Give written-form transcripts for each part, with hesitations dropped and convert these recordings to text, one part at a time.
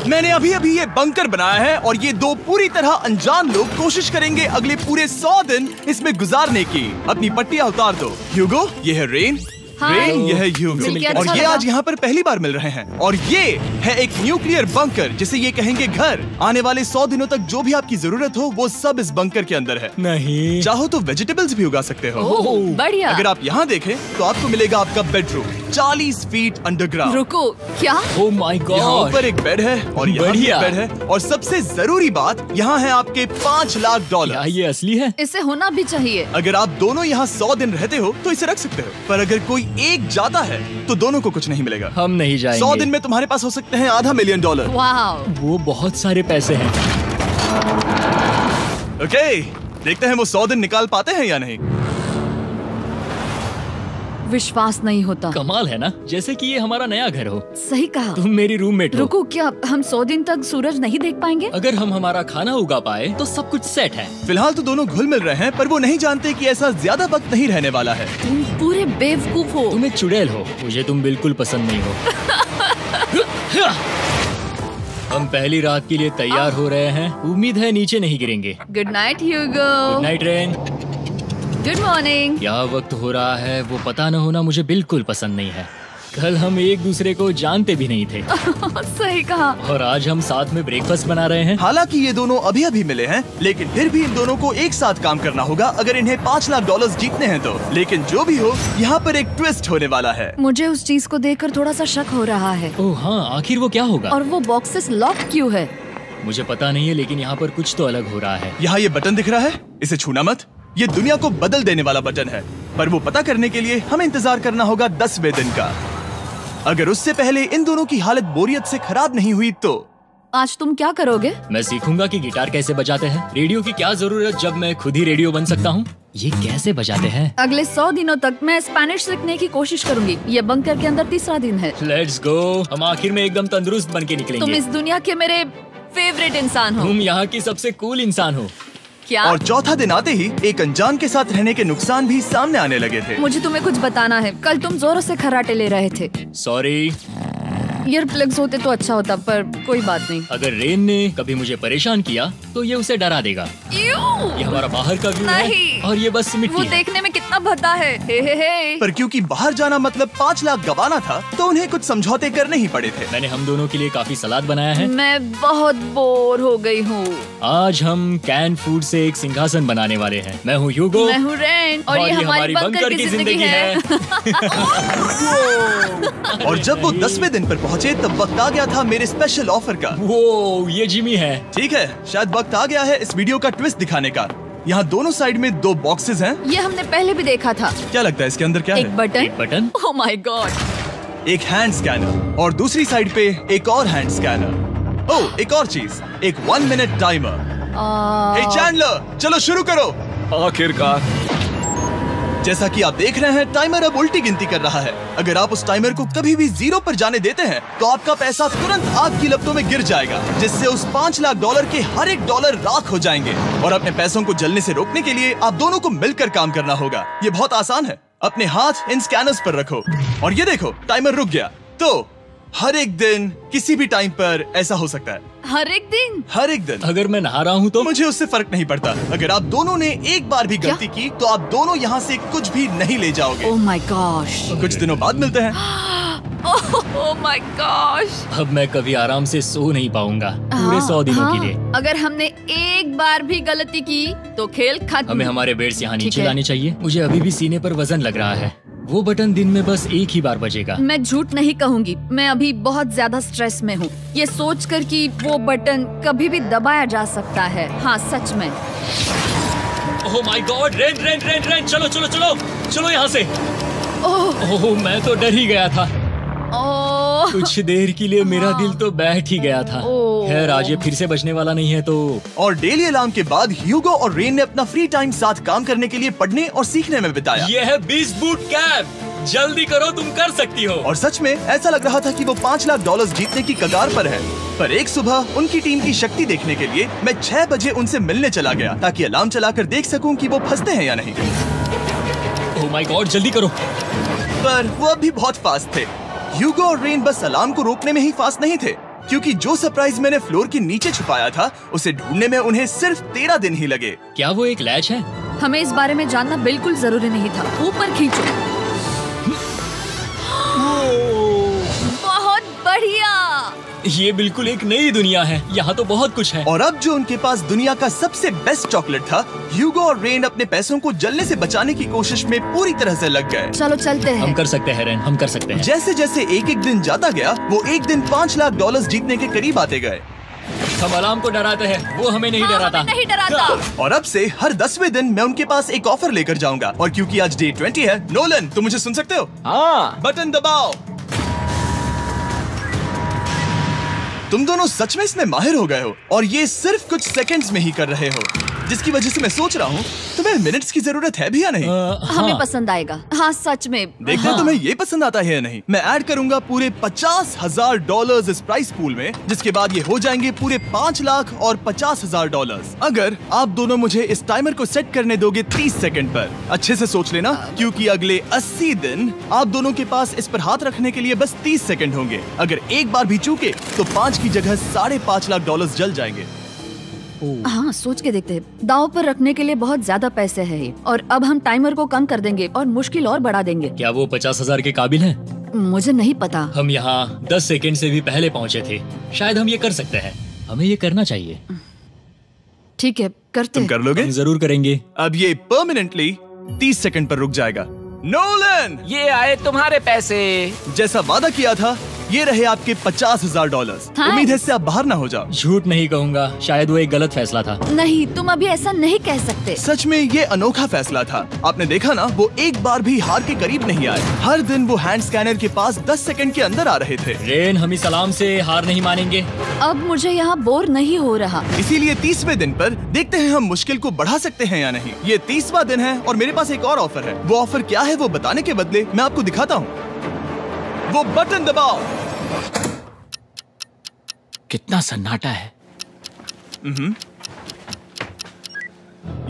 मैंने अभी अभी ये बंकर बनाया है और ये दो पूरी तरह अनजान लोग कोशिश करेंगे अगले पूरे 100 दिन इसमें गुजारने की। अपनी पट्टियां उतार दो। ह्यूगो, ये है रेन। रेन, ये है ह्यूगो। और ये आज यहाँ पर पहली बार मिल रहे हैं। और ये है एक न्यूक्लियर बंकर जिसे ये कहेंगे घर। आने वाले 100 दिनों तक जो भी आपकी जरूरत हो वो सब इस बंकर के अंदर है। नहीं, चाहो तो वेजिटेबल्स भी उगा सकते हो। बढ़िया। अगर आप यहाँ देखें तो आपको मिलेगा आपका बेडरूम 40 फीट अंडरग्राउंड। रुको, क्या? ओह माय यहाँ गॉड। ऊपर एक बेड है और यहाँ भी एक बेड है। और सबसे जरूरी बात, यहाँ है आपके $5 लाख। क्या ये असली है? इसे होना भी चाहिए। अगर आप दोनों यहाँ 100 दिन रहते हो तो इसे रख सकते हो, पर अगर कोई एक जाता है तो दोनों को कुछ नहीं मिलेगा। हम नहीं जाएंगे। 100 दिन में तुम्हारे पास हो सकते हैं $500 मिलियन। वाव, वो बहुत सारे पैसे हैं। ओके, देखते हैं वो 100 दिन निकाल पाते हैं या नहीं। विश्वास नहीं होता। कमाल है ना, जैसे कि ये हमारा नया घर हो। सही कहा। तुम मेरी रूममेट हो। रुको, क्या हम 100 दिन तक सूरज नहीं देख पाएंगे? अगर हम हमारा खाना उगा पाए तो सब कुछ सेट है। फिलहाल तो दोनों घुल मिल रहे हैं, पर वो नहीं जानते कि ऐसा ज्यादा वक्त नहीं रहने वाला है। तुम पूरे बेवकूफ हो। तुम एक चुड़ैल हो, मुझे तुम बिल्कुल पसंद नहीं हो। हम पहली रात के लिए तैयार हो रहे हैं। उम्मीद है नीचे नहीं गिरेंगे। Good night Hugo. Good night Ren. Good morning. क्या वक्त हो रहा है वो पता न होना मुझे बिल्कुल पसंद नहीं है। कल हम एक दूसरे को जानते भी नहीं थे। सही कहा। और आज हम साथ में ब्रेकफास्ट बना रहे हैं। हालांकि ये दोनों अभी अभी मिले हैं, लेकिन फिर भी इन दोनों को एक साथ काम करना होगा अगर इन्हें $5 लाख जीतने हैं तो। लेकिन जो भी हो, यहाँ पर एक ट्विस्ट होने वाला है। मुझे उस चीज को देखकर थोड़ा सा शक हो रहा है। ओह हाँ, आखिर वो क्या होगा? और वो बॉक्सेस लॉक क्यों है? मुझे पता नहीं है, लेकिन यहाँ पर कुछ तो अलग हो रहा है। यहाँ ये बटन दिख रहा है, इसे छूना मत। ये दुनिया को बदल देने वाला बटन है, पर वो पता करने के लिए हमें इंतजार करना होगा 10वें दिन का। अगर उससे पहले इन दोनों की हालत बोरियत से खराब नहीं हुई तो आज तुम क्या करोगे? मैं सीखूंगा कि गिटार कैसे बजाते हैं। रेडियो की क्या जरूरत जब मैं खुद ही रेडियो बन सकता हूँ। ये कैसे बजाते हैं? अगले 100 दिनों तक मैं स्पेनिश सीखने की कोशिश करूंगी। ये बंकर के अंदर 3रा दिन है। Let's go. हम आखिर में एकदम तंदुरुस्त बन के निकलेंगे। तुम इस दुनिया के मेरे फेवरेट इंसान हो। तुम यहाँ की सबसे कूल इंसान हो। क्या? और चौथा दिन आते ही एक अनजान के साथ रहने के नुकसान भी सामने आने लगे थे। मुझे तुम्हें कुछ बताना है। कल तुम जोरों से खर्राटे ले रहे थे। सॉरी। ईयर प्लग्स होते तो अच्छा होता, पर कोई बात नहीं। अगर रेन ने कभी मुझे परेशान किया तो ये उसे डरा देगा। ये हमारा बाहर का व्यू है और ये बस मिट्टी वो है। देखने में कितना भद्दा है। हे। पर क्योंकि बाहर जाना मतलब 5 लाख गंवाना था, तो उन्हें कुछ समझौते करने ही पड़े थे। मैंने हम दोनों के लिए काफी सलाद बनाया है। मैं बहुत बोर हो गई हूँ। आज हम कैन फूड से एक सिंहासन बनाने वाले हैं। मैं हूँ ह्यूगो। मैं हूँ रेन। और ये हमारी बंकर की जिंदगी है। और जब वो 10वें दिन पर पहुँचे तब वक्त आ गया था मेरे स्पेशल ऑफर का। वो ये जिमी है। ठीक है, शायद वक्त आ गया है इस वीडियो का ट्विस्ट दिखाने का। यहाँ दोनों साइड में 2 बॉक्सेस हैं। ये हमने पहले भी देखा था। क्या लगता है इसके अंदर क्या एक है? बटन। एक बटन। Oh my God. एक हैंड स्कैनर और दूसरी साइड पे एक और हैंड स्कैनर। ओह, एक और चीज, एक 1 मिनट टाइमर। हे चैंडलर, चलो शुरू करो। आखिरकार। जैसा कि आप देख रहे हैं, टाइमर अब उल्टी गिनती कर रहा है। अगर आप उस टाइमर को कभी भी 0 पर जाने देते हैं तो आपका पैसा तुरंत आग की लपटों में गिर जाएगा, जिससे उस $5 लाख के हर एक डॉलर राख हो जाएंगे। और अपने पैसों को जलने से रोकने के लिए आप दोनों को मिलकर काम करना होगा। ये बहुत आसान है। अपने हाथ इन स्कैनर्स पर रखो और ये देखो, टाइमर रुक गया। तो हर एक दिन किसी भी टाइम पर ऐसा हो सकता है। हर एक दिन? हर एक दिन। अगर मैं नहा रहा हूँ तो मुझे उससे फर्क नहीं पड़ता। अगर आप दोनों ने एक बार भी गलती की तो आप दोनों यहाँ से कुछ भी नहीं ले जाओगे। Oh my gosh. कुछ दिनों बाद मिलते हैं। Oh my gosh. अब मैं कभी आराम से सो नहीं पाऊंगा पूरे 100 दिनों के लिए। अगर हमने एक बार भी गलती की तो खेल खत्म। हमें हमारे बेड्स यहाँ नीचे है। लाने चाहिए। मुझे अभी भी सीने पर वजन लग रहा है। वो बटन दिन में बस एक ही बार बजेगा। मैं झूठ नहीं कहूँगी, मैं अभी बहुत ज्यादा स्ट्रेस में हूँ, ये सोचकर कि वो बटन कभी भी दबाया जा सकता है। हाँ सच में। ओह my God. Rain rain rain rain, चलो चलो चलो चलो यहाँ से। ओह मैं तो डर ही गया था। कुछ देर के लिए मेरा दिल तो बैठ ही गया था। खैर आज ये फिर से बचने वाला नहीं है तो। और डेली अलार्म के बाद ह्यूगो और रेन ने अपना फ्री टाइम साथ काम करने के लिए पढ़ने और सीखने में बिताया। ये है 20 बूट कैम्प। जल्दी करो, तुम कर सकती हो। और सच में ऐसा लग रहा था कि वो $5 लाख जीतने की कगार पर है। पर एक सुबह उनकी टीम की शक्ति देखने के लिए मैं 6 बजे उनसे मिलने चला गया, ताकि अलार्म चलाकर देख सकूं कि वो फंसते हैं या नहीं। ओह माय गॉड, जल्दी करो। पर वो अब भी बहुत फास्ट थे। ह्यूगो और रेन बस अलार्म को रोकने में ही फास्ट नहीं थे, क्योंकि जो सरप्राइज मैंने फ्लोर के नीचे छुपाया था उसे ढूंढने में उन्हें सिर्फ 13 दिन ही लगे। क्या वो एक लैच है? हमें इस बारे में जानना बिल्कुल जरूरी नहीं था। ऊपर खींचो। बहुत बढ़िया। ये बिल्कुल एक नई दुनिया है, यहाँ तो बहुत कुछ है। और अब जो उनके पास दुनिया का सबसे बेस्ट चॉकलेट था, ह्यूगो और रेन अपने पैसों को जलने से बचाने की कोशिश में पूरी तरह से लग गए। चलो चलते हैं। हम कर सकते हैं रेन, हम कर सकते हैं। जैसे जैसे एक एक दिन जाता गया, वो एक दिन $5 लाख जीतने के करीब आते गए। हम अलार्म को डराते हैं, वो हमें नहीं डराता। हमें नहीं डराता। और अब से हर 10वें दिन मैं उनके पास एक ऑफर लेकर जाऊंगा। और क्योंकि आज डे 20 है, नोलन तुम मुझे सुन सकते हो? हाँ। बटन दबाओ। तुम दोनों सच में इसमें माहिर हो गए हो और ये सिर्फ कुछ सेकंड्स में ही कर रहे हो, जिसकी वजह से मैं सोच रहा हूँ तुम्हें मिनट्स की जरूरत है भी या नहीं? हमें पसंद आएगा। हाँ सच में। देखते हैं तुम्हें ये पसंद आता है या नहीं। मैं ऐड करूंगा पूरे $50,000 इस प्राइस पूल में, जिसके बाद ये हो जाएंगे पूरे $5,50,000 अगर आप दोनों मुझे इस टाइमर को सेट करने दोगे 30 सेकंड पर। अच्छे से सोच लेना, क्योंकि अगले 80 दिन आप दोनों के पास इस पर हाथ रखने के लिए बस 30 सेकंड होंगे। अगर एक बार भी चूके तो 5 की जगह $5.5 लाख जल जाएंगे। हाँ सोच के देखते हैं। दांव पर रखने के लिए बहुत ज्यादा पैसे हैं और अब हम टाइमर को कम कर देंगे और मुश्किल और बढ़ा देंगे। क्या वो 50,000 के काबिल है? मुझे नहीं पता। हम यहाँ 10 सेकंड से भी पहले पहुँचे थे। शायद हम ये कर सकते हैं। हमें ये करना चाहिए। ठीक है करते तुम कर लोगे? हम जरूर करेंगे। अब ये परमानेंटली 30 सेकंड पर रुक जाएगा। नोलन, ये आए तुम्हारे पैसे। जैसा वादा किया था, ये रहे आपके $50,000। उम्मीद है इससे आप बाहर ना हो जाओ। झूठ नहीं कहूँगा, शायद वो एक गलत फैसला था। नहीं, तुम अभी ऐसा नहीं कह सकते। सच में ये अनोखा फैसला था। आपने देखा ना, वो एक बार भी हार के करीब नहीं आए। हर दिन वो हैंड स्कैनर के पास 10 सेकंड के अंदर आ रहे थे। रेन, हम इस अलार्म से हार नहीं मानेंगे। अब मुझे यहाँ बोर नहीं हो रहा। इसीलिए 30वें दिन पर देखते हैं हम मुश्किल को बढ़ा सकते हैं या नहीं। ये 30वां दिन है और मेरे पास एक और ऑफर है। वो ऑफर क्या है वो बताने के बदले मैं आपको दिखाता हूँ। वो बटन दबाओ। कितना सन्नाटा है।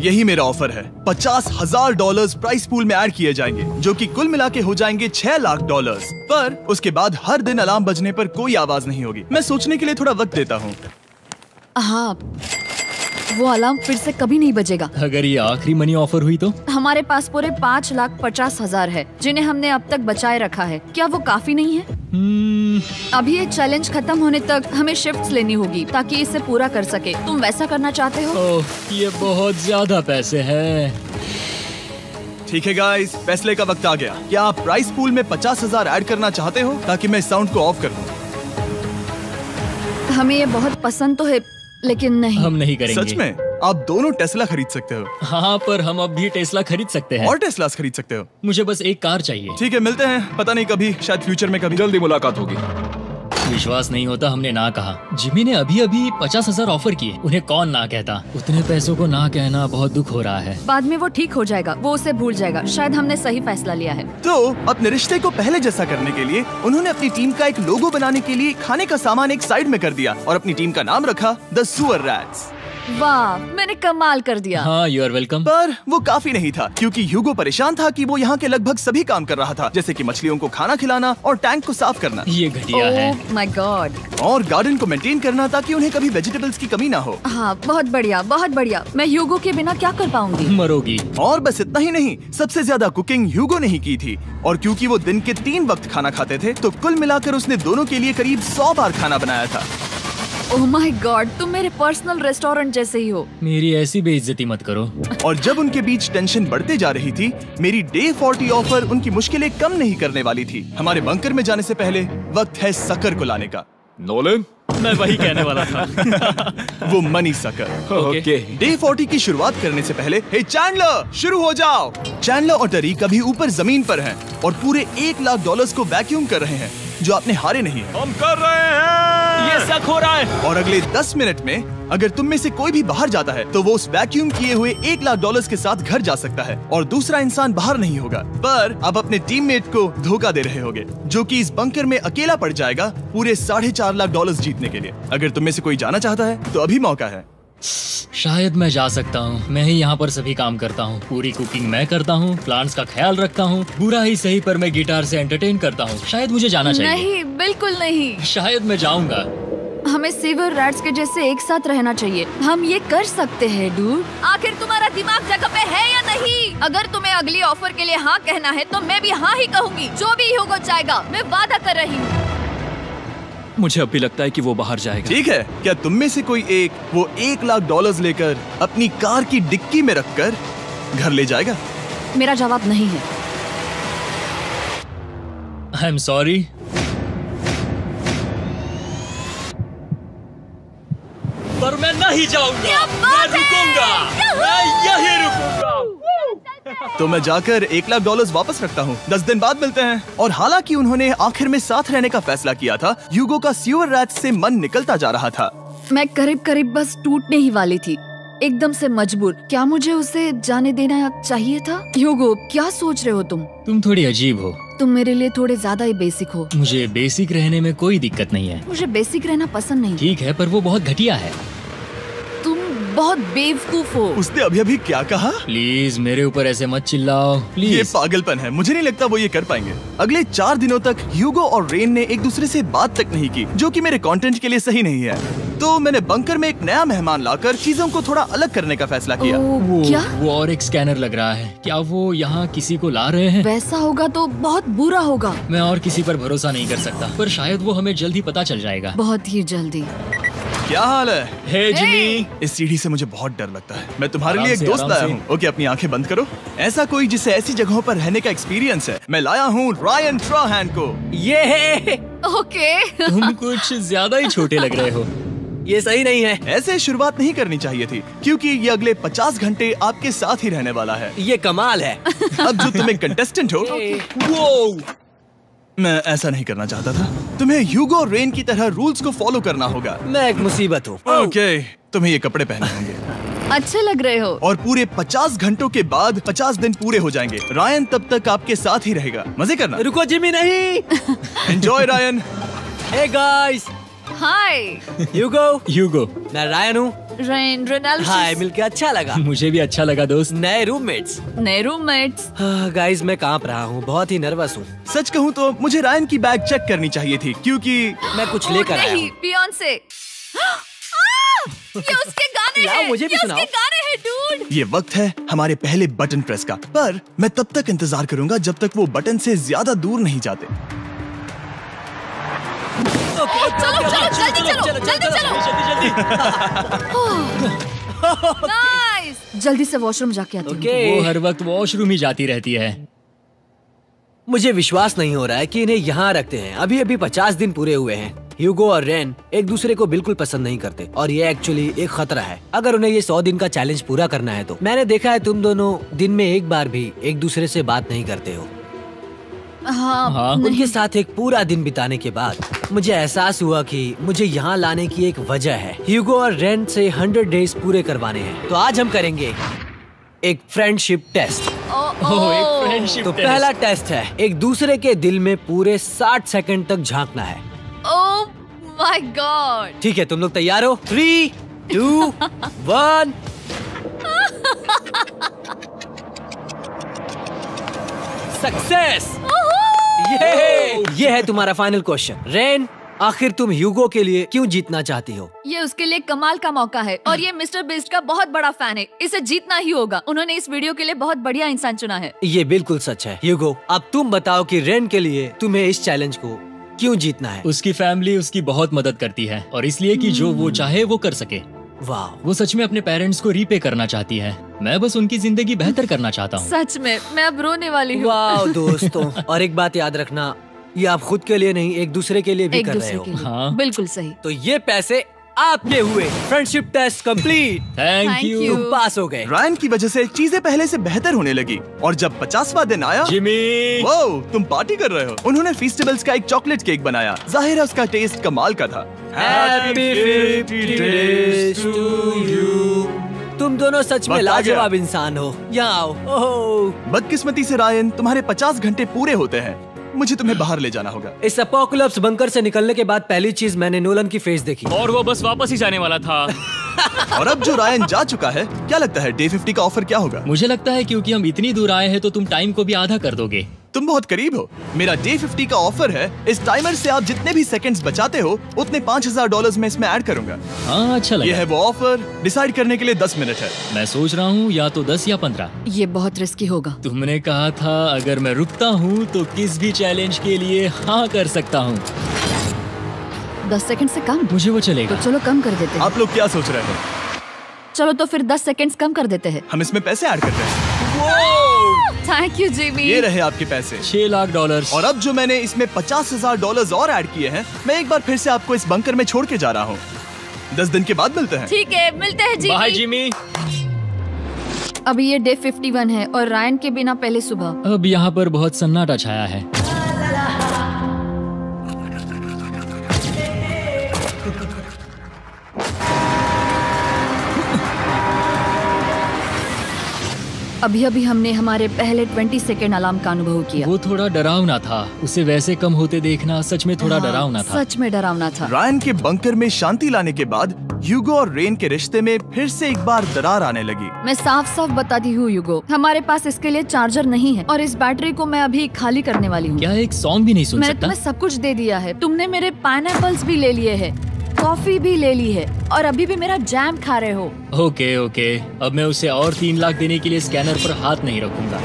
यही मेरा ऑफर है। $50,000 प्राइस पूल में ऐड किए जाएंगे, जो कि कुल मिला के हो जाएंगे $6 लाख। पर उसके बाद हर दिन अलार्म बजने पर कोई आवाज नहीं होगी। मैं सोचने के लिए थोड़ा वक्त देता हूँ। हाँ, वो अलार्म फिर से कभी नहीं बजेगा। अगर ये आखिरी मनी ऑफर हुई तो? हमारे पास पूरे 5,50,000 है, जिन्हें हमने अब तक बचाए रखा है। क्या वो काफी नहीं है? अभी ये चैलेंज खत्म होने तक हमें शिफ्ट्स लेनी होगी ताकि इसे पूरा कर सके। तुम वैसा करना चाहते हो? ओह, ये बहुत ज्यादा पैसे हैं। ठीक है गाइस, फैसले का वक्त आ गया। क्या आप प्राइस पूल में 50,000 ऐड करना चाहते हो ताकि मैं साउंड को ऑफ कर दूं? हमें ये बहुत पसंद तो है, लेकिन नहीं। हम नहीं करेंगे। सच में? आप दोनों टेस्ला खरीद सकते हो। हाँ, पर हम अब भी टेस्ला खरीद सकते हैं। और टेस्लास खरीद सकते हो। मुझे बस एक कार चाहिए। ठीक है, मिलते हैं। पता नहीं कभी, शायद फ्यूचर में कभी। जल्दी मुलाकात होगी। विश्वास नहीं होता हमने ना कहा। जिमी ने अभी अभी 50,000 ऑफर किए। उन्हें कौन ना कहता। उतने पैसों को ना कहना बहुत दुख हो रहा है। बाद में वो ठीक हो जाएगा, वो उसे भूल जाएगा। शायद हमने सही फैसला लिया है। तो अपने रिश्ते को पहले जैसा करने के लिए उन्होंने अपनी टीम का एक लोगो बनाने के लिए खाने का सामान एक साइड में कर दिया और अपनी टीम का नाम रखा द सुअर रैट्स। वाह, मैंने कमाल कर दिया। हाँ, यू आर वेलकम। पर वो काफी नहीं था, क्योंकि ह्यूगो परेशान था कि वो यहाँ के लगभग सभी काम कर रहा था, जैसे कि मछलियों को खाना खिलाना और टैंक को साफ करना। ये घटिया है। ओह माय गॉड। और गार्डन को मेंटेन करना ताकि उन्हें कभी वेजिटेबल्स की कमी ना हो। हाँ, बहुत बढ़िया, बहुत बढ़िया। मैं ह्यूगो के बिना क्या कर पाऊंगी? मरोगी। और बस इतना ही नहीं, सबसे ज्यादा कुकिंग ह्यूगो ने ही की थी। और क्योंकि वो दिन के 3 वक्त खाना खाते थे, तो कुल मिलाकर उसने दोनों के लिए करीब 100 बार खाना बनाया था। ओह माय गॉड, तुम मेरे पर्सनल रेस्टोरेंट जैसे ही हो। मेरी ऐसी बेइज्जती मत करो। और जब उनके बीच टेंशन बढ़ते जा रही थी, मेरी डे 40 ऑफर उनकी मुश्किलें कम नहीं करने वाली थी। हमारे बंकर में जाने से पहले वक्त है सकर को लाने का। नोलन, मैं वही कहने वाला था। वो मनी सकर। ओके। डे 40 की शुरुआत करने से पहले, हे चैंडलर, शुरू हो जाओ। चैंडलर और टरी कभी ऊपर जमीन पर हैं और पूरे $1 लाख को वैक्यूम कर रहे हैं, जो आपने हारे नहीं है। हम कर रहे हैं। ये शक हो रहा है। और अगले 10 मिनट में अगर तुम में से कोई भी बाहर जाता है, तो वो उस वैक्यूम किए हुए $1 लाख के साथ घर जा सकता है और दूसरा इंसान बाहर नहीं होगा। पर अब अपने टीममेट को धोखा दे रहे होगे, जो कि इस बंकर में अकेला पड़ जाएगा पूरे $4.5 लाख जीतने के लिए। अगर तुम में से कोई जाना चाहता है, तो अभी मौका है। शायद मैं जा सकता हूँ। मैं ही यहाँ पर सभी काम करता हूँ। पूरी कुकिंग मैं करता हूँ, प्लांट्स का ख्याल रखता हूँ। बुरा ही सही, पर मैं गिटार से एंटरटेन करता हूँ। शायद मुझे जाना चाहिए। नहीं, बिल्कुल नहीं। शायद मैं जाऊँगा। हमें सीवर रैट्स के जैसे एक साथ रहना चाहिए। हम ये कर सकते हैं डूड। आखिर तुम्हारा दिमाग जगह पे है या नहीं? अगर तुम्हें अगली ऑफर के लिए हाँ कहना है तो मैं भी हाँ ही कहूँगी। जो भी होगा जाएगा, मैं वादा कर रही हूँ। मुझे अब भी लगता है कि वो बाहर जाएगा। ठीक है, क्या तुम में से कोई एक वो $1,00,000 लेकर अपनी कार की डिक्की में रखकर घर ले जाएगा? मेरा जवाब नहीं है। I am sorry. पर मैं नहीं जाऊंगा, मैं रुकूंगा, मैं यही रुकूंगा। तो मैं जाकर $1,00,000 वापस रखता हूँ। 10 दिन बाद मिलते हैं। और हालांकि उन्होंने आखिर में साथ रहने का फैसला किया था, ह्यूगो का सीवर रैट्स से मन निकलता जा रहा था। मैं करीब करीब बस टूटने ही वाली थी, एकदम से मजबूर। क्या मुझे उसे जाने देना चाहिए था? ह्यूगो, क्या सोच रहे हो तुम? तुम थोड़ी अजीब हो। तुम मेरे लिए थोड़े ज्यादा ही बेसिक हो। मुझे बेसिक रहने में कोई दिक्कत नहीं है। मुझे बेसिक रहना पसंद नहीं। ठीक है, पर वो बहुत घटिया है। तुम बहुत बेवकूफ हो। उसने अभी क्या कहा? प्लीज मेरे ऊपर ऐसे मत चिल्लाओ, ये प्लीज। पागलपन है। मुझे नहीं लगता वो ये कर पाएंगे। अगले 4 दिनों तक ह्यूगो और रेन ने एक दूसरे से बात तक नहीं की, जो कि मेरे कंटेंट के लिए सही नहीं है। तो मैंने बंकर में एक नया मेहमान लाकर चीजों को थोड़ा अलग करने का फैसला किया। क्या? वो और एक स्कैनर लग रहा है। क्या वो यहाँ किसी को ला रहे हैं? वैसा होगा तो बहुत बुरा होगा। मैं और किसी पर भरोसा नहीं कर सकता, पर शायद वो हमें जल्द ही पता चल जाएगा। बहुत ही जल्दी। क्या हाल है? हे जिमी। इस सीढ़ी से मुझे बहुत डर लगता है। मैं तुम्हारे आराम लिए एक से, दोस्त आराम लाया से। हूँ। ओके, अपनी आंखें बंद करो। ऐसा कोई जिसे ऐसी जगहों पर रहने का एक्सपीरियंस है। मैं लाया हूँ रायन ट्राहैन को। ये ओके। तुम कुछ ज्यादा ही छोटे लग रहे हो। ये सही नहीं है। ऐसे शुरुआत नहीं करनी चाहिए थी, क्योंकि ये अगले 50 घंटे आपके साथ ही रहने वाला है। ये कमाल है। अब जो तुम एक कंटेस्टेंट हो, वो मैं ऐसा नहीं करना चाहता था। तुम्हें ह्यूगो और रेन की तरह रूल्स को फॉलो करना होगा। मैं एक मुसीबत हूँ। ओके, तुम्हें ये कपड़े पहने होंगे। अच्छे लग रहे हो। और पूरे 50 घंटों के बाद 50 दिन पूरे हो जाएंगे। रायन तब तक आपके साथ ही रहेगा। मजे करना। रुको जिमी, नहीं। Enjoy Ryan. हे गाइस, हाय ह्यूगो, मैं रायन हूँ। Rain Reynold. हाय, मिलके अच्छा लगा। मुझे भी अच्छा लगा दोस्त। नए रूममेट्स। नए रूममेट्स। गाइस, मैं कांप रहा हूँ, बहुत ही नर्वस हूँ। सच कहूँ तो मुझे रायन की बैग चेक करनी चाहिए थी, क्योंकि मैं कुछ लेकर आया हूँ। बियॉन्से। ये उसके गाने लाओ, हैं। मुझे भी ये सुनाओ। उसके गाने हैं डूड। ये वक्त है हमारे पहले बटन प्रेस का। पर मैं तब तक इंतजार करूंगा जब तक वो बटन से ज्यादा दूर नहीं जाते। चलो जल्दी नाइस। जल्दी से वॉशरूम जाके आती हूँ। वो हर वक्त वॉशरूम ही जाती रहती है। मुझे विश्वास नहीं हो रहा है कि इन्हें यहाँ रखते हैं। अभी अभी 50 दिन पूरे हुए हैं। ह्यूगो और रेन एक दूसरे को बिल्कुल पसंद नहीं करते और ये एक्चुअली एक खतरा है अगर उन्हें ये 100 दिन का चैलेंज पूरा करना है तो। मैंने देखा है तुम दोनों दिन में एक बार भी एक दूसरे से बात नहीं करते हो। हाँ, उनके साथ एक पूरा दिन बिताने के बाद मुझे एहसास हुआ कि मुझे यहाँ लाने की एक वजह है। ह्यूगो और रेन से 100 डेज पूरे करवाने हैं। तो आज हम करेंगे एक फ्रेंडशिप टेस्ट। एक फ्रेंडशिप तो पहला टेस्ट है, एक दूसरे के दिल में पूरे 60 सेकंड तक झांकना है। ओह माय गॉड। ठीक है, तुम लोग तैयार हो? 3, 2, 1। सक्सेस। ये है तुम्हारा फाइनल क्वेश्चन। रेन, आखिर तुम ह्यूगो के लिए क्यों जीतना चाहती हो? ये उसके लिए कमाल का मौका है और ये मिस्टर बीस्ट का बहुत बड़ा फैन है। इसे जीतना ही होगा। उन्होंने इस वीडियो के लिए बहुत बढ़िया इंसान चुना है। ये बिल्कुल सच है। ह्यूगो, अब तुम बताओ कि रेन के लिए तुम्हें इस चैलेंज को क्यों जीतना है? उसकी फैमिली उसकी बहुत मदद करती है और इसलिए कि जो वो चाहे वो कर सके। वाह, वो सच में अपने पेरेंट्स को रीपे करना चाहती है। मैं बस उनकी जिंदगी बेहतर करना चाहता हूँ। सच में मैं अब रोने वाली हूँ। वाह दोस्तों, और एक बात याद रखना, ये आप खुद के लिए नहीं, एक दूसरे के लिए भी एक कर रहे दूसरे हो। के लिए। हाँ। बिल्कुल सही। तो ये पैसे आपके हुए। Friendship test complete. Thank Thank you you। तुम पास हो गए। रायन की वजह से चीजें पहले से बेहतर होने लगी और जब 50वां दिन आया, जिमी। वो तुम पार्टी कर रहे हो। उन्होंने फेस्टिवल्स का एक चॉकलेट केक बनाया। जाहिर है उसका टेस्ट कमाल का था। Happy 50 days to you। तुम दोनों सच में वक्त आ गया। लाजवाब इंसान हो। यहाँ आओ। ओह, बदकिस्मती से रायन, तुम्हारे 50 घंटे पूरे होते हैं। मुझे तुम्हें बाहर ले जाना होगा। इस अपोकलिप्स बंकर से निकलने के बाद पहली चीज मैंने नोलन की फेस देखी। और वो बस वापस ही जाने वाला था। और अब जो रायन जा चुका है, क्या लगता है डे 50 का ऑफर क्या होगा? मुझे लगता है क्योंकि हम इतनी दूर आए हैं तो तुम टाइम को भी आधा कर दोगे। तुम बहुत करीब हो। मेरा डे 50 का ऑफर है। इस टाइमर से आप जितने भी सेकंड्स बचाते हो उतने $5000 में इसमें ऐड करूंगा। हाँ, अच्छा लगा। ये है वो ऑफर। डिसाइड करने के लिए 10 मिनट है। मैं सोच रहा हूँ या तो 10 या 15। ये बहुत रिस्की होगा। तुमने कहा था अगर मैं रुकता हूँ तो किस भी चैलेंज के लिए हाँ कर सकता हूँ। 10 सेकंड से कम? मुझे वो चलेगा। तो चलो कम कर देते हैं। आप लोग क्या सोच रहे हो? चलो तो फिर 10 सेकंड्स कम कर देते हैं। हम इसमें पैसे ऐड करते हैं। Thank you Jimmy. ये रहे आपके पैसे। $6 लाख। और अब जो मैंने इसमें $50,000 और ऐड किए हैं, मैं एक बार फिर से आपको इस बंकर में छोड़ के जा रहा हूँ। 10 दिन के बाद मिलते हैं। ठीक है, मिलते हैं जिमी। Bye Jimmy. अभी ये डे 51 है और रायन के बिना पहले सुबह। अब यहाँ पर बहुत सन्नाटा छाया है। अभी अभी हमने हमारे पहले 20 सेकेंड अलार्म का अनुभव किया। वो थोड़ा डरावना था। उसे वैसे कम होते देखना सच में थोड़ा डरावना था। सच में डरावना था। रायन के बंकर में शांति लाने के बाद ह्यूगो और रेन के रिश्ते में फिर से एक बार दरार आने लगी। मैं साफ साफ बताती हूँ ह्यूगो, हमारे पास इसके लिए चार्जर नहीं है और इस बैटरी को मैं अभी खाली करने वाली हूँ। क्या एक सॉन्ग भी नहीं सुन मैंने सकता? तुम्हें सब कुछ दे दिया है। तुमने मेरे पाइनएप्पल्स भी ले लिए हैं, कॉफी भी ले ली है और अभी भी मेरा जैम खा रहे हो। ओके, अब मैं उसे और 3 लाख देने के लिए स्कैनर पर हाथ नहीं रखूंगा।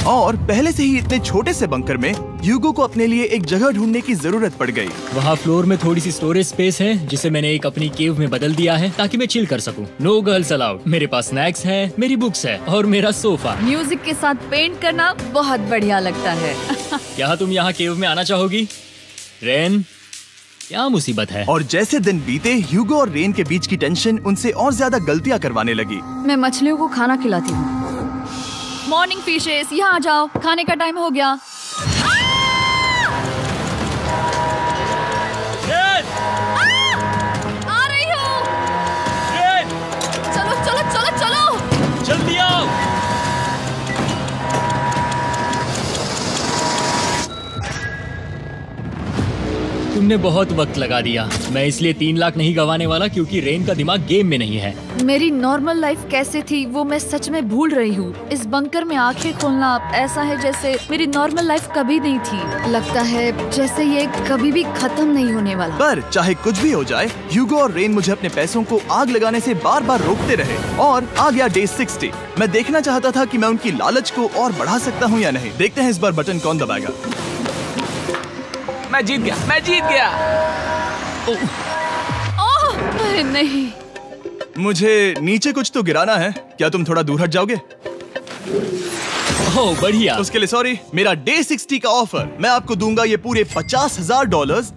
और पहले से ही इतने छोटे से बंकर में ह्यूगो को अपने लिए एक जगह ढूंढने की जरूरत पड़ गई। वहाँ फ्लोर में थोड़ी सी स्टोरेज स्पेस है जिसे मैंने एक अपनी केव में बदल दिया है ताकि मैं चिल कर सकूं। No girls allowed. मेरे पास स्नैक्स है, मेरी बुक्स है और मेरा सोफा। म्यूजिक के साथ पेंट करना बहुत बढ़िया लगता है। क्या तुम यहाँ केव में आना चाहोगी? रेन, क्या मुसीबत है? और जैसे दिन बीते, ह्यूगो और रेन के बीच की टेंशन उनसे और ज्यादा गलतियां करवाने लगी। मैं मछलियों को खाना खिलाती हूँ। मॉर्निंग फिशेस, यहाँ आ जाओ, खाने का टाइम हो गया। आ रही हूँ। चलो चलो चलो चलो, जल्दी आओ। तुमने बहुत वक्त लगा दिया। मैं इसलिए 3 लाख नहीं गंवाने वाला क्योंकि रेन का दिमाग गेम में नहीं है। मेरी नॉर्मल लाइफ कैसे थी वो मैं सच में भूल रही हूँ। इस बंकर में आंखें खोलना ऐसा है जैसे मेरी नॉर्मल लाइफ कभी नहीं थी। लगता है जैसे ये कभी भी खत्म नहीं होने वाला। पर चाहे कुछ भी हो जाए, ह्यूगो और रेन मुझे अपने पैसों को आग लगाने से बार बार रोकते रहे। और आ गया डे 60। मैं देखना चाहता था कि मैं उनकी लालच को और बढ़ा सकता हूँ या नहीं। देखते हैं इस बार बटन कौन दबाएगा। मैं जीत गया। ओह नहीं, मुझे नीचे कुछ तो गिराना है। क्या तुम थोड़ा दूर हट जाओगे? ओह बढ़िया। उसके लिए सॉरी। मेरा डे 60 का ऑफर, मैं आपको दूंगा ये पूरे $50,000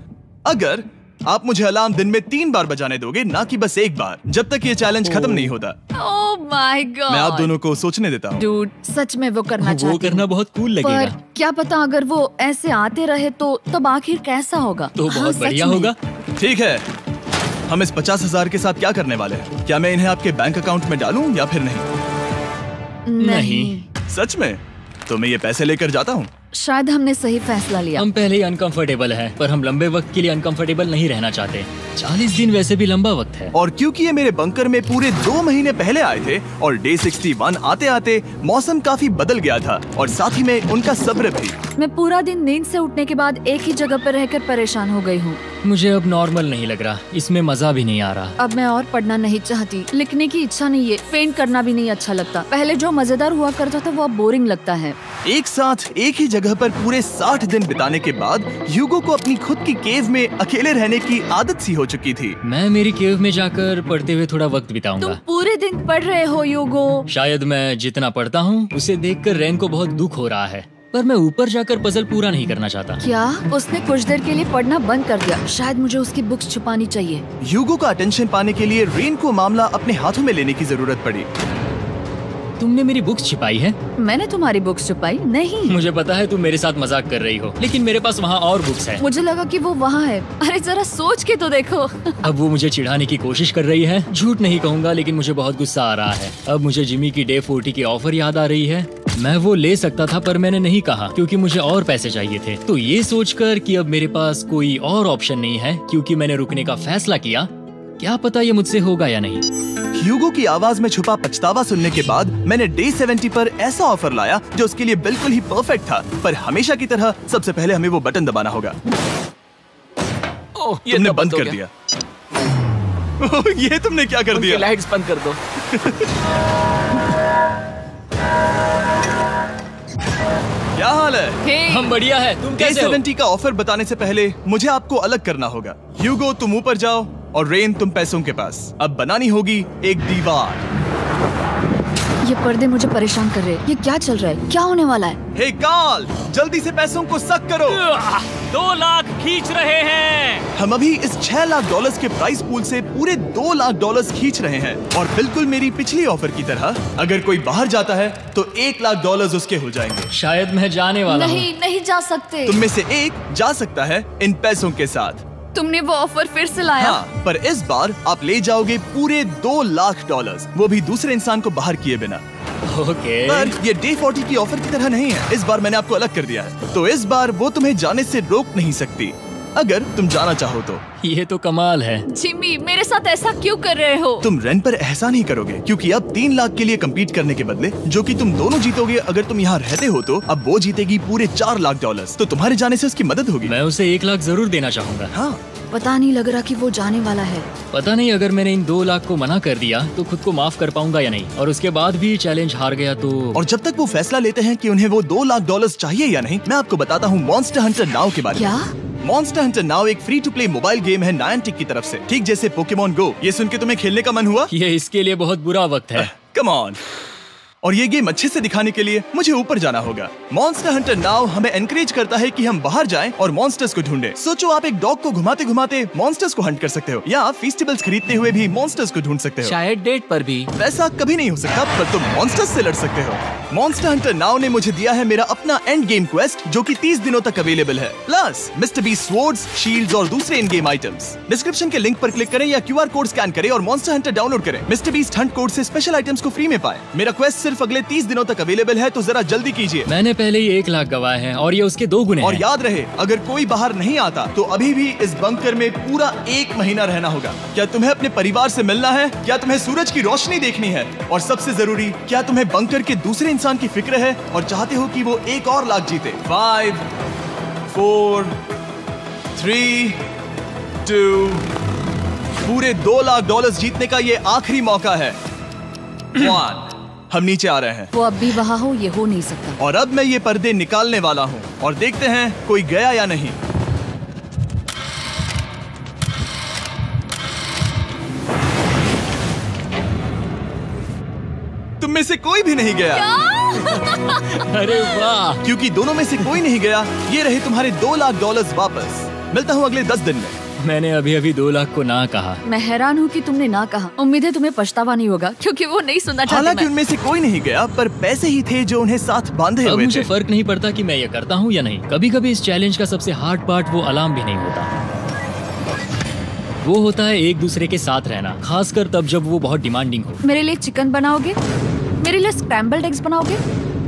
अगर आप मुझे अलार्म दिन में 3 बार बजाने दोगे, ना कि बस एक बार, जब तक ये चैलेंज खत्म नहीं होता। ओह माय गॉड। मैं आप दोनों को सोचने देता हूँ। डूड, सच में वो करना चाहती वो करना बहुत कूल लगेगा। पर क्या पता अगर वो ऐसे आते रहे तो तब आखिर कैसा होगा? तो हाँ, बहुत सच बढ़िया में। होगा। ठीक है, हम इस 50,000 के साथ क्या करने वाले हैं? क्या मैं इन्हें आपके बैंक अकाउंट में डालूं या फिर नहीं? नहीं। सच में? तो मैं ये पैसे लेकर जाता हूँ। शायद हमने सही फैसला लिया। हम पहले ही अनकंफर्टेबल हैं, पर हम लंबे वक्त के लिए अनकंफर्टेबल नहीं रहना चाहते। 40 दिन वैसे भी लंबा वक्त है। और क्योंकि ये मेरे बंकर में पूरे 2 महीने पहले आए थे और डे 61 आते आते मौसम काफी बदल गया था और साथ ही में उनका सब्र भी। मैं पूरा दिन नींद से उठने के बाद एक ही जगह पर रहकर परेशान हो गई हूँ। मुझे अब नॉर्मल नहीं लग रहा, इसमें मजा भी नहीं आ रहा। अब मैं और पढ़ना नहीं चाहती, लिखने की इच्छा नहीं है, पेंट करना भी नहीं अच्छा लगता। पहले जो मजेदार हुआ करता था वो अब बोरिंग लगता है। एक साथ एक ही जगह पर पूरे 60 दिन बिताने के बाद ह्यूगो को अपनी खुद की केव में अकेले रहने की आदत सी हो चुकी थी। मैं मेरी केव में जाकर पढ़ते हुए थोड़ा वक्त बिताऊंगा। तुम पूरे दिन पढ़ रहे हो ह्यूगो। शायद मैं जितना पढ़ता हूँ उसे देखकर रेन को बहुत दुख हो रहा है, पर मैं ऊपर जाकर पजल पूरा नहीं करना चाहता। क्या उसने कुछ देर के लिए पढ़ना बंद कर दिया? शायद मुझे उसकी बुक्स छुपानी चाहिए। ह्यूगो का अटेंशन पाने के लिए रेन को मामला अपने हाथों में लेने की जरूरत पड़ी। तुमने मेरी बुक्स छिपाई है? मैंने तुम्हारी बुक्स छुपाई नहीं। मुझे पता है तुम मेरे साथ मजाक कर रही हो, लेकिन मेरे पास वहाँ और बुक्स हैं। मुझे लगा कि वो वहाँ है। अरे जरा सोच के तो देखो। अब वो मुझे चिढ़ाने की कोशिश कर रही है। झूठ नहीं कहूँगा, लेकिन मुझे बहुत गुस्सा आ रहा है। अब मुझे जिमी की डे 40 की ऑफर याद आ रही है। मैं वो ले सकता था पर मैंने नहीं कहा क्योंकि मुझे और पैसे चाहिए थे। तो ये सोचकर कि अब मेरे पास कोई और ऑप्शन नहीं है क्योंकि मैंने रुकने का फैसला किया, क्या पता ये मुझसे होगा या नहीं। ह्यूगो की आवाज में छुपा पछतावा सुनने के बाद मैंने डे 70 पर ऐसा ऑफर लाया जो उसके लिए बिल्कुल ही परफेक्ट था। पर हमेशा की तरह सबसे पहले हमें वो बटन दबाना होगा। ये तुमने तो बंद हो कर गया। दिया। ये तुमने क्या कर दिया? लाइट्स बंद कर दो। क्या हाल है? हे, हम बढ़िया है, तुम डे कैसे हो? 70 का ऑफर बताने से पहले मुझे आपको अलग करना होगा। ह्यूगो तुम ऊपर जाओ और रेन तुम पैसों के पास। अब बनानी होगी एक दीवार। ये पर्दे मुझे परेशान कर रहे हैं। ये क्या चल रहा है? क्या होने वाला है? हे कार्ल, जल्दी से पैसों को सक करो। 2 लाख खींच रहे हैं। हम अभी इस $6 लाख के प्राइस पूल से पूरे $2 लाख खींच रहे हैं और बिल्कुल मेरी पिछली ऑफर की तरह अगर कोई बाहर जाता है तो $1 लाख उसके हो जाएंगे। शायद मैं जाने वाला हूँ। नहीं जा सकते। तुम में से एक जा सकता है इन पैसों के साथ। तुमने वो ऑफर फिर से लाया? हाँ, पर इस बार आप ले जाओगे पूरे $2 लाख, वो भी दूसरे इंसान को बाहर किए बिना। ओके। पर ये डे 40 की ऑफर की तरह नहीं है। इस बार मैंने आपको अलग कर दिया है, तो इस बार वो तुम्हें जाने से रोक नहीं सकती अगर तुम जाना चाहो तो। ये तो कमाल है। जिमी, मेरे साथ ऐसा क्यों कर रहे हो? तुम रेन पर एहसान ही करोगे क्योंकि अब 3 लाख के लिए कम्पीट करने के बदले जो कि तुम दोनों जीतोगे अगर तुम यहाँ रहते हो, तो अब वो जीतेगी पूरे $4 लाख। तो तुम्हारे जाने से उसकी मदद होगी। मैं उसे 1 लाख जरूर देना चाहूंगा। हाँ, पता नहीं लग रहा कि वो जाने वाला है। पता नहीं अगर मैंने इन 2 लाख को मना कर दिया तो खुद को माफ कर पाऊंगा या नहीं, और उसके बाद भी चैलेंज हार गया तो। और जब तक वो फैसला लेते हैं कि उन्हें वो $2 लाख चाहिए या नहीं, मैं आपको बताता हूँ मॉन्स्टर हंटर नाउ के बारे में। क्या? मॉन्स्टर हंटर नाउ एक free to play mobile game है नायनटिक की तरफ से, ठीक जैसे पोकेमॉन गो। ये सुन के तुम्हें खेलने का मन हुआ? ये इसके लिए बहुत बुरा वक्त है। Come on. और ये गेम अच्छे से दिखाने के लिए मुझे ऊपर जाना होगा। मॉन्स्टर हंटर नाउ हमें एनकरेज करता है कि हम बाहर जाएं और मॉन्स्टर्स को ढूंढें। सोचो, आप एक डॉग को घुमाते घुमाते मॉन्स्टर्स को हंट कर सकते हो, या आप फेस्टिवल्स खरीदते हुए भी मॉन्स्टर्स को ढूंढ सकते हो। शायद डेट पर भी। वैसा कभी नहीं हो सकता, पर तुम मॉन्स्टर्स से लड़ सकते हो। मॉन्स्टर हंटर नाउ ने मुझे दिया है मेरा अपना एंड गेम क्वेस्ट जो कि 30 दिनों तक अवेलेबल है, plus mister beast swords, shields और दूसरे इन गेम आइटम्स। डिस्क्रिप्शन के लिंक पर क्लिक करें या QR कोड स्कैन करें और मॉन्स्टर हंटर डाउनलोड करें। मिस्टर बीस्ट हंट कोड से स्पेशल आइटम्स को फ्री में पाएं। मेरा क्वेस्ट सिर्फ अगले 30 दिनों तक अवेलेबल है, तो जरा जल्दी कीजिए। मैंने पहले ही 1 लाख गवाए हैं और ये उसके 2 गुने और हैं। याद रहे, अगर कोई बाहर नहीं आता तो अभी भी इस बंकर में पूरा 1 महीना रहना होगा। क्या तुम्हें अपने परिवार से मिलना है? क्या तुम्हें सूरज की रोशनी देखनी है? और सबसे जरूरी, क्या तुम्हें बंकर के दूसरे इंसान की फिक्र है और चाहते हो कि वो $1 और लाख जीते? 5, 4, 3, 2, पूरे $2 लाख जीतने का ये आखिरी मौका है। 1, हम नीचे आ रहे हैं। वो अब भी वहाँ हो, ये हो नहीं सकता। और अब मैं ये पर्दे निकालने वाला हूँ और देखते हैं कोई गया या नहीं। तुम में से कोई भी नहीं गया। अरे वाह! क्योंकि दोनों में से कोई नहीं गया, ये रहे तुम्हारे $2 लाख वापस। मिलता हूँ अगले 10 दिन में। मैंने अभी अभी 2 लाख को ना कहा। मैं हैरान हूँ कि तुमने ना कहा। उम्मीद है तुम्हें पछतावा नहीं होगा, क्योंकि वो नहीं सुनना चाहती। हालांकि मैं। उनमें से कोई नहीं गया, पर पैसे ही थे जो उन्हें साथ बांधे अब हुए मुझे थे। फर्क नहीं पड़ता कि मैं ये करता हूँ या नहीं। कभी कभी इस चैलेंज का सबसे हार्ड पार्ट वो अलार्म भी नहीं होता, वो होता है एक दूसरे के साथ रहना, खासकर तब जब वो बहुत डिमांडिंग हो। मेरे लिए चिकन बनाओगे? मेरे लिए स्क्रैम्बल्ड एग्स बनाओगे?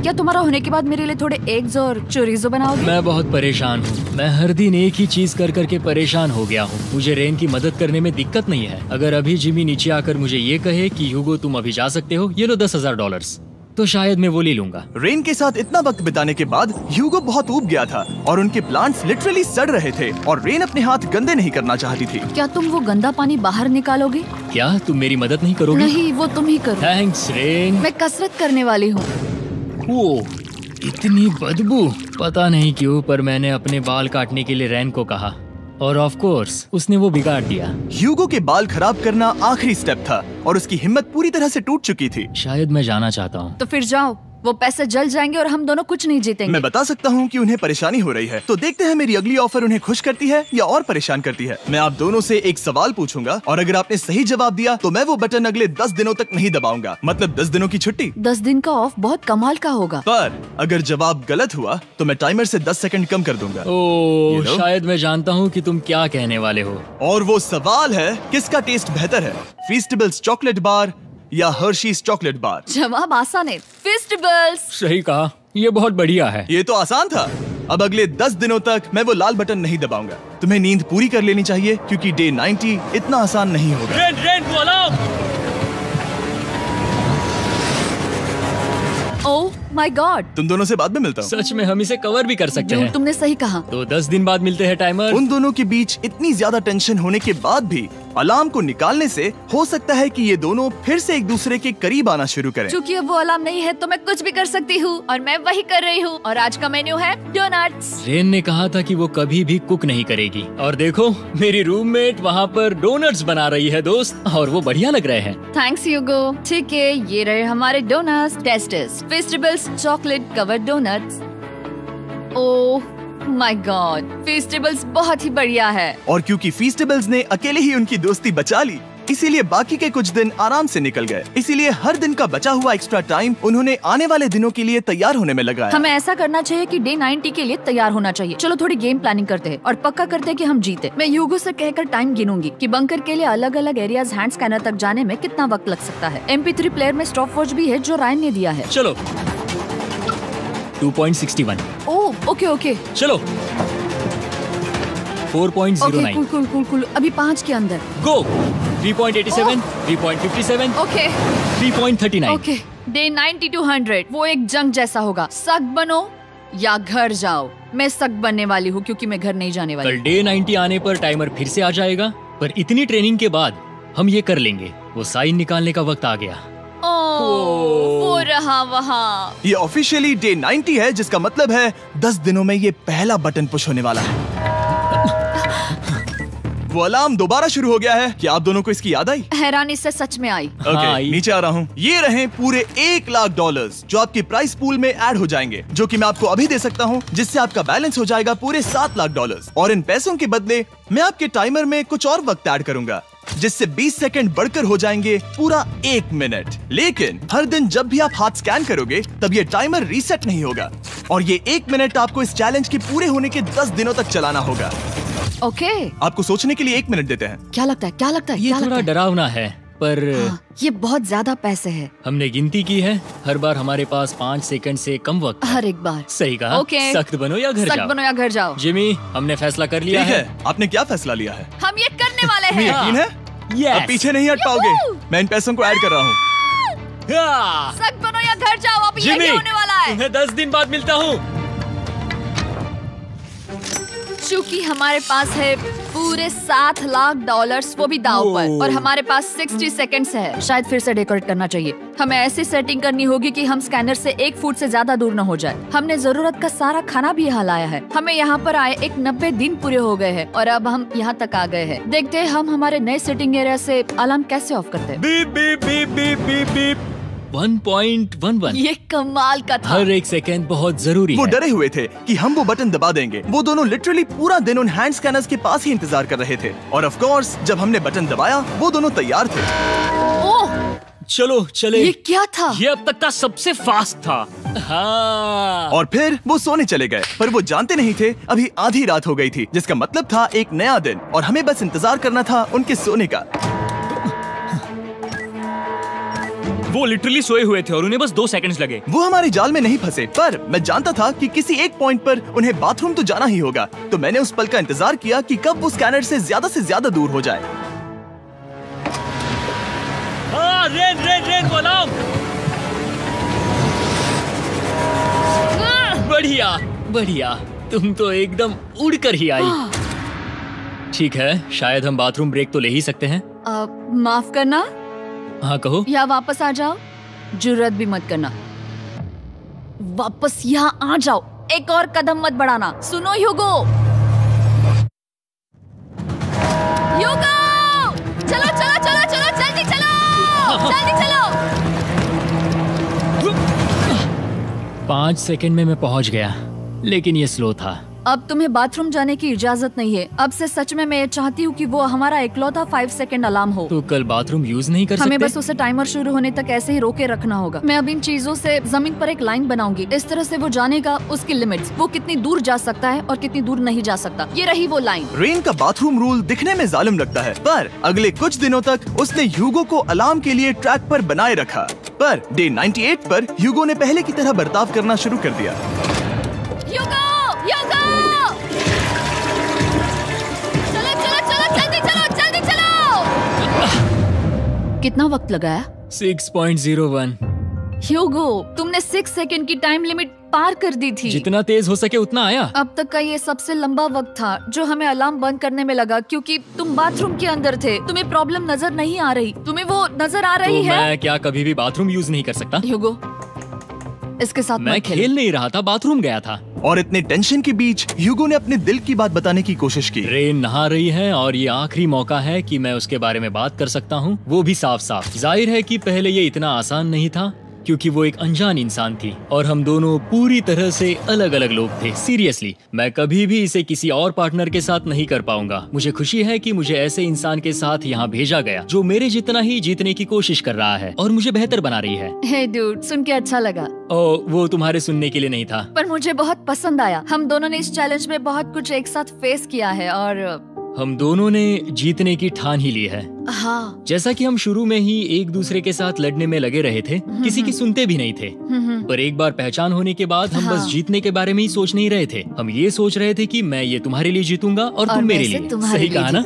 क्या तुम्हारा होने के बाद मेरे लिए थोड़े एग्स और चोरिजो बनाओगे? मैं बहुत परेशान हूँ। मैं हर दिन एक ही चीज कर करके परेशान हो गया हूँ। मुझे रेन की मदद करने में दिक्कत नहीं है। अगर अभी जिमी नीचे आकर मुझे ये कहे कि ह्यूगो तुम अभी जा सकते हो, ये लो $10,000, तो शायद मैं वो ले लूंगा। रेन के साथ इतना वक्त बिताने के बाद ह्यूगो बहुत ऊब गया था और उनके प्लांट्स लिटरली सड़ रहे थे और रेन अपने हाथ गंदे नहीं करना चाहती थी। क्या तुम वो गंदा पानी बाहर निकालोगे? क्या तुम मेरी मदद नहीं करोगे? नहीं, वो तुम ही करो। Thanks rain. मैं कसरत करने वाली हूँ। वो इतनी बदबू, पता नहीं क्यों, पर मैंने अपने बाल काटने के लिए रेन को कहा और ऑफ कोर्स उसने वो बिगाड़ दिया। ह्यूगो के बाल खराब करना आखिरी स्टेप था और उसकी हिम्मत पूरी तरह से टूट चुकी थी। शायद मैं जाना चाहता हूँ। तो फिर जाओ, वो पैसे जल जाएंगे और हम दोनों कुछ नहीं जीतेंगे। मैं बता सकता हूँ कि उन्हें परेशानी हो रही है, तो देखते हैं मेरी अगली ऑफर उन्हें खुश करती है या और परेशान करती है। मैं आप दोनों से एक सवाल पूछूंगा और अगर आपने सही जवाब दिया तो मैं वो बटन अगले 10 दिनों तक नहीं दबाऊंगा, मतलब 10 दिनों की छुट्टी। 10 दिन का ऑफ बहुत कमाल का होगा। पर अगर जवाब गलत हुआ तो मैं टाइमर से 10 सेकंड कम कर दूंगा। ओह, You know? शायद मैं जानता हूँ कि तुम क्या कहने वाले हो। और वो सवाल है, किसका टेस्ट बेहतर है, फेस्टिवल्स चॉकलेट बार या हर्शीज चॉकलेट बार? जवाब आसान है, फेस्टिवल्स। सही कहा, ये बहुत बढ़िया है। ये तो आसान था। अब अगले 10 दिनों तक मैं वो लाल बटन नहीं दबाऊंगा। तुम्हें नींद पूरी कर लेनी चाहिए क्योंकि डे 90 इतना आसान नहीं होगा। रेन, रेन को अलार्म! My God. तुम दोनों से बाद में मिलता हूँ। सच में हम इसे कवर भी कर सकते हैं। तुमने सही कहा। तो 10 दिन बाद मिलते हैं टाइमर। उन दोनों के बीच इतनी ज्यादा टेंशन होने के बाद भी अलार्म को निकालने से हो सकता है कि ये दोनों फिर से एक दूसरे के करीब आना शुरू करें। क्योंकि अब वो अलार्म नहीं है तो मैं कुछ भी कर सकती हूँ और मैं वही कर रही हूँ। और आज का मेन्यू है डोनट्स। रेन ने कहा था कि वो कभी भी कुक नहीं करेगी और देखो मेरी रूममेट वहाँ पर डोनट्स बना रही है दोस्त, और वो बढ़िया लग रहे हैं। Thanks Hugo. ठीक है, ये रहे हमारे donuts. Tasters festivals chocolate covered donuts. Oh my God, festivals बहुत ही बढ़िया है। और क्योंकि फेस्टिवल्स ने अकेले ही उनकी दोस्ती बचा ली, इसीलिए बाकी के कुछ दिन आराम से निकल गए। इसीलिए हर दिन का बचा हुआ एक्स्ट्रा टाइम उन्होंने आने वाले दिनों के लिए तैयार होने में लगाया। हमें ऐसा करना चाहिए कि डे 90 के लिए तैयार होना चाहिए। चलो थोड़ी गेम प्लानिंग करते हैं और पक्का करते हैं कि हम जीते। मैं ह्यूगो से कहकर टाइम गिनूंगी कि बंकर के लिए अलग अलग एरियाज हैंड स्कैनर तक जाने में कितना वक्त लग सकता है। MP3 प्लेयर में स्टॉप वॉच भी है जो रायन ने दिया है। चलो 2.61। Oh okay okay. चलो 4.09। Cool cool cool cool. अभी 5 के अंदर। गो 3.87, 3.57, ओके 3.39। ओके। डे 90 to 100 वो एक जंग जैसा होगा। सख्त बनो या घर जाओ। मैं सख्त बनने वाली हूँ क्योंकि मैं घर नहीं जाने वाली। कल डे 90 आने पर टाइमर फिर से आ जाएगा, पर इतनी ट्रेनिंग के बाद हम ये कर लेंगे। वो साइन निकालने का वक्त आ गया। वो रहा वहाँ। ये ऑफिशियली डे 90 है, जिसका मतलब है 10 दिनों में ये पहला बटन पुश होने वाला है। वो अलार्म दोबारा शुरू हो गया है। क्या आप दोनों को इसकी याद आई? हैरानी से सच में आई। ओके, नीचे आ रहा हूँ। ये रहे पूरे $1 लाख जो आपके प्राइस पूल में ऐड हो जाएंगे, जो कि मैं आपको अभी दे सकता हूँ, जिससे आपका बैलेंस हो जाएगा पूरे $7 लाख। और इन पैसों के बदले मैं आपके टाइमर में कुछ और वक्त ऐड करूंगा, जिससे 20 सेकंड बढ़कर हो जाएंगे पूरा 1 मिनट। लेकिन हर दिन जब भी आप हाथ स्कैन करोगे तब ये टाइमर रीसेट नहीं होगा, और ये 1 मिनट आपको इस चैलेंज के पूरे होने के 10 दिनों तक चलाना होगा। ओके। आपको सोचने के लिए 1 मिनट देते हैं। क्या लगता है? क्या लगता है? ये क्या थोड़ा लगता है? डरावना है, पर ये बहुत ज्यादा पैसे है। हमने गिनती की है, हर बार हमारे पास 5 सेकंड से कम वक्त है। हर एक बार। सही कहा। ओके। सख्त बनो या घर सख्त जाओ। बनो या घर जाओ। जिमी, हमने फैसला कर लिया ठीक है। है, आपने क्या फैसला लिया है? हम ये करने वाले तुम्हें हैं। यकीन है? Yes. अब पीछे नहीं हट पाओगे। मैं इन पैसों को ऐड कर रहा हूँ। हाँ। सख्त बनो या घर जाओ। अब जिमी, यही होने वाला है। तुम्हें 10 दिन बाद मिलता हूँ। चूंकि हमारे पास है पूरे $7 लाख, वो भी दाव पर, और हमारे पास 60 सेकंड्स है। शायद फिर से डेकोरेट करना चाहिए। हमें ऐसी सेटिंग करनी होगी कि हम स्कैनर से 1 फुट से ज्यादा दूर न हो जाए। हमने जरूरत का सारा खाना भी यहाँ लाया है। हमें यहाँ पर आए 90 दिन पूरे हो गए हैं और अब हम यहाँ तक आ गए हैं। देखते हैं हम हमारे नए सेटिंग एरिया से अलार्म कैसे ऑफ करते हैं। Beep beep beep beep beep beep. 1.11। ये कमाल का था। हर एक सेकंड बहुत जरूरी वो है। डरे हुए थे कि हम वो बटन दबा देंगे। वो दोनों लिटरली पूरा दिन उन हैंड स्कैनर्स के पास ही इंतजार कर रहे थे, और ऑफ कोर्स जब हमने बटन दबाया वो दोनों तैयार थे। ओह, चलो चले। ये क्या था? ये अब तक का सबसे फास्ट था। हाँ। और फिर वो सोने चले गए, पर वो जानते नहीं थे अभी आधी रात हो गई थी, जिसका मतलब था एक नया दिन, और हमें बस इंतजार करना था उनके सोने का। वो लिटरली सोए हुए थे और उन्हें बस 2 सेकंड्स लगे। वो हमारे जाल में नहीं फंसे, पर मैं जानता था कि किसी एक पॉइंट पर उन्हें बाथरूम तो जाना ही होगा, तो मैंने उस पल का इंतजार किया कि कब वो स्कैनर से ज्यादा दूर हो जाए। हाँ, रेन रेन रेन बोलाओ। बढ़िया बढ़िया, तुम तो एकदम उड़कर ही आई। ठीक है, शायद हम बाथरूम ब्रेक तो ले ही सकते हैं। माफ करना, हाँ कहो। या वापस आ जाओ। जुर्रत भी मत करना, वापस यहाँ आ जाओ। एक और कदम मत बढ़ाना। सुनो ह्यूगो, ह्यूगो, चलो चलो चलो चलो, जल्दी चलो, जल्दी चलो। 5 सेकंड में मैं पहुंच गया, लेकिन ये स्लो था। अब तुम्हें बाथरूम जाने की इजाजत नहीं है। अब से सच में मैं ये चाहती हूँ कि वो हमारा इकलौता 5 सेकंड अलार्म हो। तो कल बाथरूम यूज नहीं कर हमें सकते? बस उसे टाइमर शुरू होने तक ऐसे ही रोके रखना होगा। मैं अब इन चीजों से जमीन पर एक लाइन बनाऊंगी। इस तरह से वो जानेगा उसकी लिमिट्स, वो कितनी दूर जा सकता है और कितनी दूर नहीं जा सकता। ये रही वो लाइन। रेन का बाथरूम रूल दिखने में जालिम लगता है, पर अगले कुछ दिनों तक उसने ह्यूगो को अलार्म के लिए ट्रैक पर बनाए रखा। पर डे 98 पर ह्यूगो ने पहले की तरह बर्ताव करना शुरू कर दिया। ह्यूगो, ह्यूगो! चलो चलो चलो, जल्दी चलो, जल्दी चलो! कितना वक्त लगाया? 6.01। ह्यूगो, तुमने 6 सेकंड की टाइम लिमिट पार कर दी थी। जितना तेज हो सके उतना आया। अब तक का ये सबसे लंबा वक्त था जो हमें अलार्म बंद करने में लगा, क्योंकि तुम बाथरूम के अंदर थे। तुम्हें प्रॉब्लम नजर नहीं आ रही, तुम्हें वो नजर आ रही तो है? मैं क्या कभी भी बाथरूम यूज नहीं कर सकता? ह्यूगो, इसके साथ मैं मत खेलो। खेल नहीं रहा था, बाथरूम गया था। और इतने टेंशन के बीच ह्यूगो ने अपने दिल की बात बताने की कोशिश की। रेन नहा रही है और ये आखिरी मौका है कि मैं उसके बारे में बात कर सकता हूँ, वो भी साफ साफ। जाहिर है कि पहले ये इतना आसान नहीं था, क्योंकि वो एक अनजान इंसान थी और हम दोनों पूरी तरह से अलग अलग लोग थे। सीरियसली, मैं कभी भी इसे किसी और पार्टनर के साथ नहीं कर पाऊंगा। मुझे खुशी है कि मुझे ऐसे इंसान के साथ यहाँ भेजा गया जो मेरे जितना ही जीतने की कोशिश कर रहा है और मुझे बेहतर बना रही है। हे डूड, सुन के अच्छा लगा। ओ, वो तुम्हारे सुनने के लिए नहीं था। पर मुझे बहुत पसंद आया। हम दोनों ने इस चैलेंज में बहुत कुछ एक साथ फेस किया है और हम दोनों ने जीतने की ठान ही ली है। हाँ, जैसा कि हम शुरू में ही एक दूसरे के साथ लड़ने में लगे रहे थे, किसी की सुनते भी नहीं थे। पर एक बार पहचान होने के बाद हम बस जीतने के बारे में ही सोच नहीं रहे थे। हम ये सोच रहे थे कि मैं ये तुम्हारे लिए जीतूंगा और तुम मेरे लिए। सही कहा ना?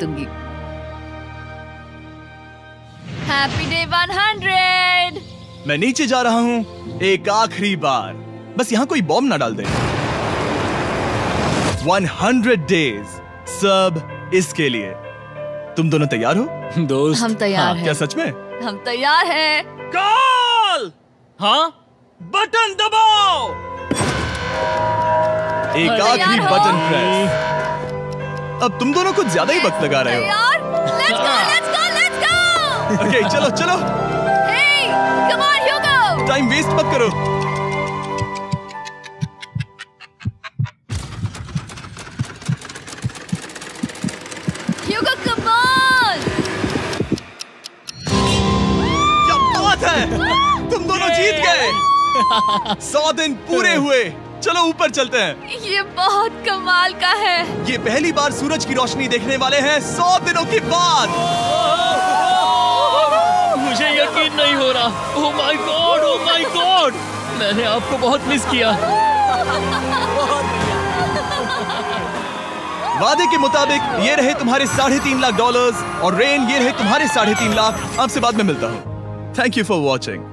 Happy day 100। मैं नीचे जा रहा हूँ एक आखिरी बार, बस यहाँ कोई बॉम्ब ना डाल दे। 100 डेज, सब इसके लिए। तुम दोनों तैयार हो? दोस्त, हम तैयार हैं। क्या सच में? हम तैयार हैं। कॉल! हाँ, बटन दबाओ। एक आखिरी तैयार हो? Button press. अब तुम दोनों कुछ ज्यादा ही वक्त लगा रहे हो। तैयार? Let's go, let's go, let's go! Okay, चलो चलो, Hey, come on, Hugo! Time waste मत करो। Hugo, come on! क्या बात है, तुम दोनों जीत गए। 100 दिन पूरे हुए। चलो ऊपर चलते हैं। ये बहुत कमाल का है। ये पहली बार सूरज की रोशनी देखने वाले हैं 100 दिनों के बाद। मुझे यकीन नहीं हो रहा। ओह my God, oh my God, मैंने आपको बहुत मिस किया। वादे के मुताबिक ये रहे तुम्हारे $3.5 लाख और रेन ये रहे तुम्हारे 3.5 लाख। आपसे बाद में मिलता हूँ। Thank you for watching.